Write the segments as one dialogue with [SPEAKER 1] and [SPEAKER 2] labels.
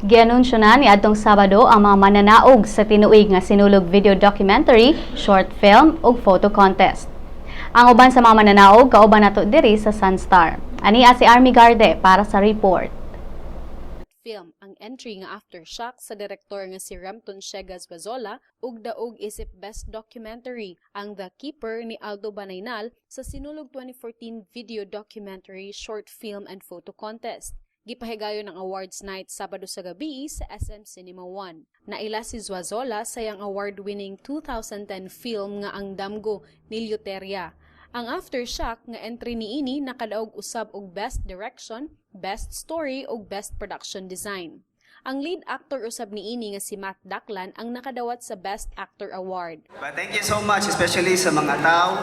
[SPEAKER 1] Gianunsyo na niadtong Sabado ang mga mananaog sa tinuig nga sinulog video documentary, short film ug photo contest. Ang uban sa mga mananaog kauban nato diri sa Sunstar. Ania si Army Garde para sa report.
[SPEAKER 2] Film ang entry nga aftershock sa direktor nga si Remton Shegas Bazola ug daog isip best documentary ang The Keeper ni Aldo Banaynal sa sinulog 2014 video documentary, short film and photo contest. Gipahigayon ang awards night Sabado sa gabi sa SM Cinema 1. Naila si Zuazola sa iyang award-winning 2010 film nga Ang Damgo ni Luteria. Ang aftershock nga entry niini nakadaog usab og best direction, best story ug best production design. Ang lead actor usab niini nga si Matt Daklan ang nakadawat sa Best Actor Award.
[SPEAKER 3] But thank you so much, especially sa mga tao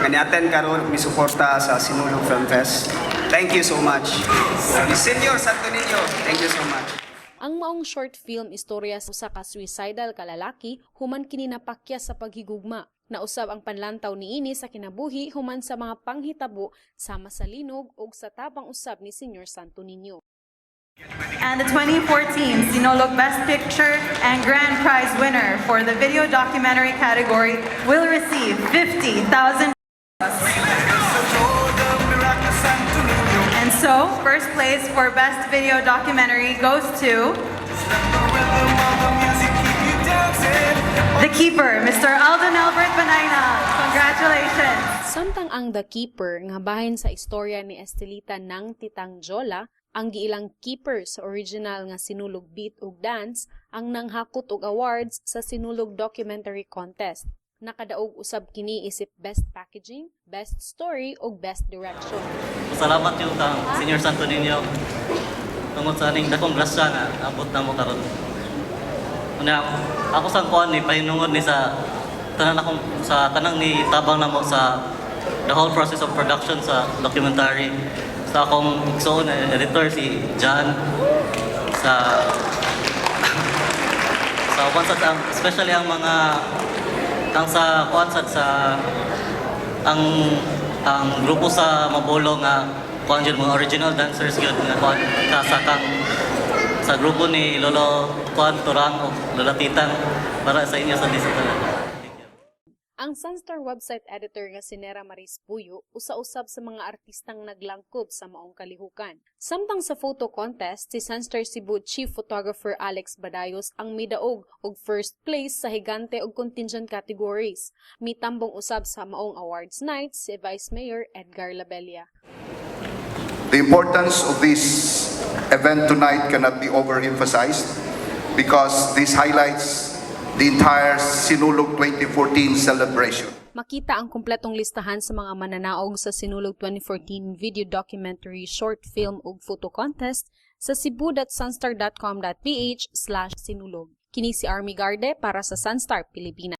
[SPEAKER 3] nga ni-attend karon misuporta sa Sinulog Film Fest. Thank you so much. Senior Santo Niño, thank you so much.
[SPEAKER 2] Ang maong short film istorya sa usa ka suicidal ka lalaki human kini napakya sa paghigugma. Nausab ang panlantaw niini sa kinabuhi human sa mga panghitabo sama sa linog ug sa tabang usab ni Senior Santo Niño.
[SPEAKER 4] And the 2014 Sinulog Best Picture and Grand Prize winner for the video documentary category will receive 50,000. And so, first place for Best Video Documentary goes to The Keeper, Mr. Alden Albert Banaynal. Congratulations!
[SPEAKER 2] Samtang ang The Keeper nga bahin sa istorya ni Estelita ng Titang Jola, ang giilang keeper sa original nga Sinulog Beat ug Dance ang nanghakot og awards sa Sinulog Documentary Contest. Nakadaog usab kini isip Best Packaging, Best Story ug Best Direction.
[SPEAKER 5] Salamat yung Senior Santo Niño. Tungod sa aning dakong grasya nga abot na mo karon. Una ako sa kuan ni pahinungod ni sa tanang ni tabang namo sa the whole process of production sa documentary. Sa akong igsoon editor si John sa especially ang mga ang sa kuansat sa ang grupo sa Mabolo nga kuan jud mga original dancers gyud nga kuan sa grupo ni Lolo Kuan Turang o Lola Titang para sa inyo sa disita.
[SPEAKER 2] Ang Sunstar website editor nga si Nera Maris Puyo usa-usab sa mga artistang naglangkob sa maong kalihukan. Samtang sa photo contest, si Sunstar Cebu Chief Photographer Alex Badayos ang midaog og first place sa higante ug contingent categories. Mitambong usab sa maong awards night si Vice Mayor Edgar Labella.
[SPEAKER 6] The importance of this event tonight cannot be overemphasized because this highlights the entire Sinulog 2014 celebration.
[SPEAKER 2] Makita ang kumpletong listahan sa mga mananaog sa Sinulog 2014 video documentary, short film ug photo contest sa cebu.sunstar.com.ph/sinulog. Kini si Army Garde para sa Sunstar, Pilipinas.